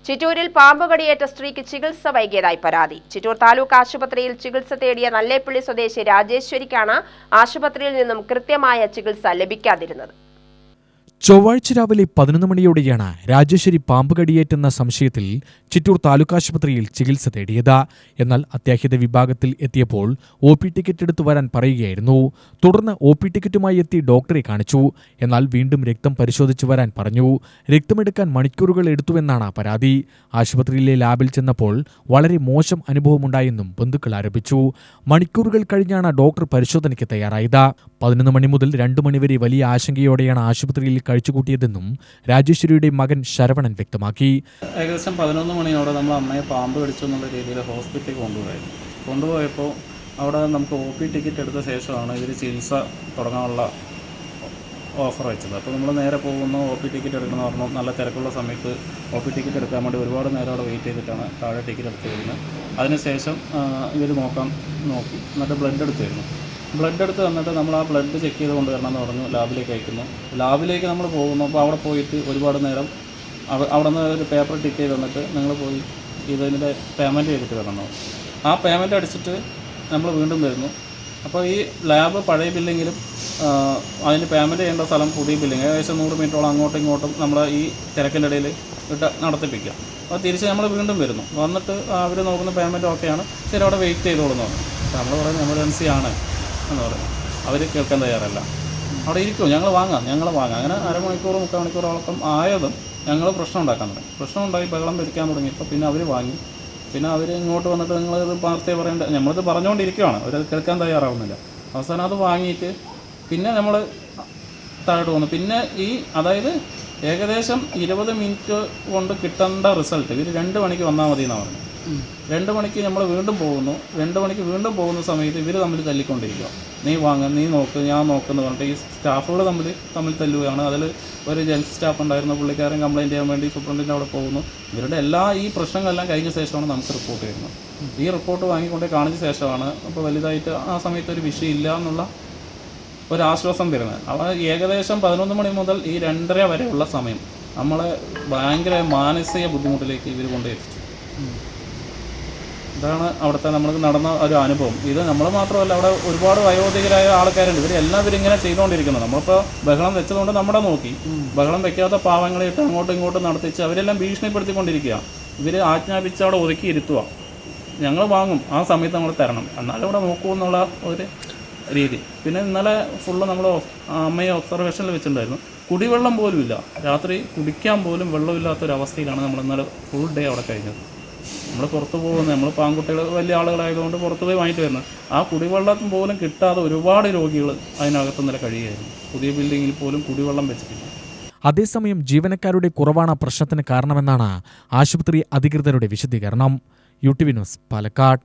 ചിറ്റൂരിൽ പാമ്പ് കടിയേറ്റ സ്ത്രീക്ക് ചികിത്സ വൈകിയതായി പരാതി. ചിറ്റൂർ താലൂക്ക് ആശുപത്രിയിൽ ചികിത്സ തേടിയ നല്ലേപ്പള്ളി സ്വദേശി രാജേശ്വരിക്കാണ് ആശുപത്രിയിൽ നിന്നും കൃത്യമായ ചികിത്സ ലഭിക്കാതിരുന്നത്. ചൊവ്വാഴ്ച രാവിലെ 11 മണിയോടെയാണ് രാജേശ്വരി പാമ്പ് കടിയേറ്റെന്ന സംശയത്തിൽ ചിറ്റൂർ താലൂക്ക് ആശുപത്രിയിൽ ചികിത്സ തേടിയത്. എന്നാൽ അത്യാഹിത വിഭാഗത്തിൽ എത്തിയപ്പോൾ OP ടിക്കറ്റ് എടുത്തു വരാൻ പറയുകയായിരുന്നു. തുടർന്ന് OP ടിക്കറ്റുമായി എത്തി ഡോക്ടറെ കാണിച്ചു. എന്നാൽ വീണ്ടും രക്തം പരിശോധിച്ചു വരാൻ പറഞ്ഞു. രക്തമെടുക്കാൻ മണിക്കൂറുകൾ എടുത്തുവെന്നാണ് പരാതി. ആശുപത്രിയിലെ ലാബിൽ ചെന്നപ്പോൾ വളരെ മോശം അനുഭവമുണ്ടായെന്നും ബന്ധുക്കൾ ആരോപിച്ചു. മണിക്കൂറുകൾ കഴിഞ്ഞാണ് ഡോക്ടർ പരിശോധനയ്ക്ക് തയ്യാറായത്. 11 മണി മുതൽ 2 മണിവരെ വലിയ ആശങ്കയോടെയാണ് ആശുപത്രിയിൽ കഴിച്ചുകൂട്ടിയതെന്നും രാജേശ്വരിയുടെ മകൻ ശരവണൻ വ്യക്തമാക്കി. ഏകദേശം 11 മണിയോടെ നമ്മൾ അമ്മയെ പാമ്പ് കടിച്ചു എന്നുള്ള രീതിയിൽ ഹോസ്പിറ്റലിൽ കൊണ്ടുപോയപ്പോൾ അവിടെ നമുക്ക് OP ടിക്കറ്റ് എടുത്ത ശേഷമാണ് ഇവർ ചികിത്സ തുടങ്ങാനുള്ള ഓഫർ വെച്ചത്. അപ്പോൾ നമ്മൾ നേരെ പോകുന്നു, OP ടിക്കറ്റ് എടുക്കണമെന്ന് പറഞ്ഞു. നല്ല തിരക്കുള്ള സമയത്ത് OP ടിക്കറ്റ് എടുക്കാൻ വേണ്ടി ഒരുപാട് നേരം അവിടെ വെയിറ്റ് ചെയ്തിട്ടാണ് താഴെ ടിക്കറ്റ് എടുത്ത് വരുന്നത്. അതിനുശേഷം ഇവർ നോക്കി എന്നിട്ട് ബ്ലഡ് എടുത്ത് വരുന്നു. ബ്ലഡ് എടുത്ത് വന്നിട്ട് നമ്മൾ ആ ബ്ലഡ് ചെക്ക് ചെയ്ത് കൊണ്ടുവരണം എന്ന് പറഞ്ഞു. ലാബിലേക്ക് അയക്കുന്നു. ലാബിലേക്ക് നമ്മൾ പോകുന്നു. അപ്പോൾ അവിടെ പോയിട്ട് ഒരുപാട് നേരം അവിടെ നിന്ന് ഒരു പേപ്പർ ടിക്ക് ചെയ്ത് തന്നിട്ട് നിങ്ങൾ പോയി ഇതിൻ്റെ പേയ്മെൻറ്റ് ചെയ്തിട്ട് വരണം. ആ പേയ്മെൻറ്റ് അടിച്ചിട്ട് നമ്മൾ വീണ്ടും വരുന്നു. അപ്പോൾ ഈ ലാബ് പഴയ ബില്ലിങ്ങിലും അതിന് പേയ്മെൻറ്റ് ചെയ്യേണ്ട സ്ഥലം പുതിയ ബില്ലിങ് ഏകദേശം 100 മീറ്ററോളം അങ്ങോട്ടും ഇങ്ങോട്ടും നമ്മൾ ഈ തിരക്കിൻ്റെ ഇടയിൽ ഇട്ട് നടത്തിപ്പിക്കുക. അപ്പോൾ തിരിച്ച് നമ്മൾ വീണ്ടും വരുന്നു. വന്നിട്ട് അവർ നോക്കുന്ന പേയ്മെൻറ്റ് ഓക്കെയാണ്, ശരി അവിടെ വെയിറ്റ് ചെയ്തോളുന്നു. നമ്മൾ പറയുന്നത് എമർജൻസി ആണ് എന്ന് പറയും. അവർ കേൾക്കാൻ തയ്യാറല്ല. അവിടെ ഇരിക്കും, ഞങ്ങൾ വാങ്ങാം. അങ്ങനെ അരമണിക്കൂർ 3/4 മണിക്കൂറോളം ആയതും ഞങ്ങൾ പ്രശ്നം ഉണ്ടാക്കാൻ തുടങ്ങി. പ്രശ്നം ഉണ്ടായി ബഹളം പിരിക്കാൻ തുടങ്ങിയപ്പോൾ പിന്നെ അവർ വാങ്ങി. പിന്നെ അവർ ഇങ്ങോട്ട് വന്നിട്ട് നിങ്ങളിത് വാർത്തയെ പറയേണ്ട, നമ്മളിത് പറഞ്ഞുകൊണ്ടിരിക്കുകയാണ്, അവരത് കേൾക്കാൻ തയ്യാറാവുന്നില്ല. അവസാനം അത് വാങ്ങിയിട്ട് പിന്നെ നമ്മൾ താഴോട്ട് പോകുന്നു. പിന്നെ അതായത് ഏകദേശം 20 മിനിറ്റ് കൊണ്ട് കിട്ടേണ്ട റിസൾട്ട് ഇവർ 2 മണിക്ക് വന്നാൽ മതി എന്നാണ് പറഞ്ഞത്. 2 മണിക്ക് നമ്മൾ വീണ്ടും പോകുന്നു. 2 മണിക്ക് വീണ്ടും പോകുന്ന സമയത്ത് ഇവർ തമ്മിൽ തല്ലിക്കൊണ്ടിരിക്കുക. നീ വാങ്ങ, നീ നോക്ക്, ഞാൻ നോക്കുന്നു പറഞ്ഞിട്ട് ഈ സ്റ്റാഫുകൾ തമ്മിൽ തല്ലുകയാണ്. അതിൽ ഒരു ജെൻസ് സ്റ്റാഫ് ഉണ്ടായിരുന്ന പുള്ളിക്കാരൻ കംപ്ലയിൻറ്റ് ചെയ്യാൻ വേണ്ടി സൂപ്രണ്ടിൻ്റെ അവിടെ പോകുന്നു. ഇവരുടെ ഈ പ്രശ്നങ്ങളെല്ലാം കഴിഞ്ഞ ശേഷമാണ് നമുക്ക് റിപ്പോർട്ട് വരുന്നത്. ഈ റിപ്പോർട്ട് വാങ്ങിക്കൊണ്ട് കാണിച്ച ശേഷമാണ് അപ്പോൾ വലുതായിട്ട് ആ സമയത്ത് ഒരു വിഷയമില്ല എന്നുള്ള ഒരാശ്വാസം തരുന്നത്. അപ്പോൾ ഏകദേശം 11 മണി മുതൽ ഈ 2:30 വരെയുള്ള സമയം നമ്മളെ ഭയങ്കര മാനസിക ബുദ്ധിമുട്ടിലേക്ക് ഇവർ കൊണ്ടെത്തിച്ചു. ഇതാണ് അവിടുത്തെ നമ്മൾക്ക് നടന്ന ഒരു അനുഭവം. ഇത് നമ്മൾ മാത്രമല്ല, അവിടെ ഒരുപാട് വയോധികരായ ആൾക്കാരുണ്ട്. ഇവരെല്ലാവരും ഇങ്ങനെ ചെയ്തുകൊണ്ടിരിക്കുന്നത്. നമ്മളിപ്പോൾ ബഹളം വെച്ചതുകൊണ്ട് നമ്മുടെ നോക്കി, ബഹളം വെക്കാത്ത പാവങ്ങളെ ഇട്ട് അങ്ങോട്ടും ഇങ്ങോട്ടും നടത്തിച്ച് അവരെല്ലാം ഭീഷണിപ്പെടുത്തിക്കൊണ്ടിരിക്കുക. ഇവർ ആജ്ഞാപിച്ച് അവിടെ ഒതുക്കി ഇരുത്തുക. ഞങ്ങൾ വാങ്ങും, ആ സമയത്ത് നമ്മൾ തരണം, എന്നാലും ഇവിടെ നോക്കൂ എന്നുള്ള ഒരു രീതി. പിന്നെ ഇന്നലെ ഫുള്ള് നമ്മൾ അമ്മയെ ഒബ്സർവേഷനിൽ വെച്ചിട്ടുണ്ടായിരുന്നു. കുടിവെള്ളം പോലും ഇല്ല. രാത്രി കുടിക്കാൻ പോലും വെള്ളമില്ലാത്തൊരവസ്ഥയിലാണ് നമ്മൾ ഇന്നലെ ഫുൾ ഡേ അവിടെ കഴിഞ്ഞത്. നമ്മൾ പുറത്ത് പോകുന്നത്, നമ്മൾ പാൺകുട്ടികൾ വലിയ ആളുകളായതുകൊണ്ട് പുറത്ത് പോയി വാങ്ങിയിട്ട് വരുന്നത്. ആ കുടിവെള്ളം പോലും കിട്ടാതെ ഒരുപാട് രോഗികൾ അതിനകത്ത് ഇന്നലെ കഴിയുകയായിരുന്നു. പുതിയ ബിൽഡിങ്ങിൽ പോലും കുടിവെള്ളം വെച്ചിട്ടില്ല. അതേസമയം ജീവനക്കാരുടെ കുറവാണ് പ്രശ്നത്തിന് കാരണമെന്നാണ് ആശുപത്രി അധികൃതരുടെ വിശദീകരണം. UTV news, Palakkad.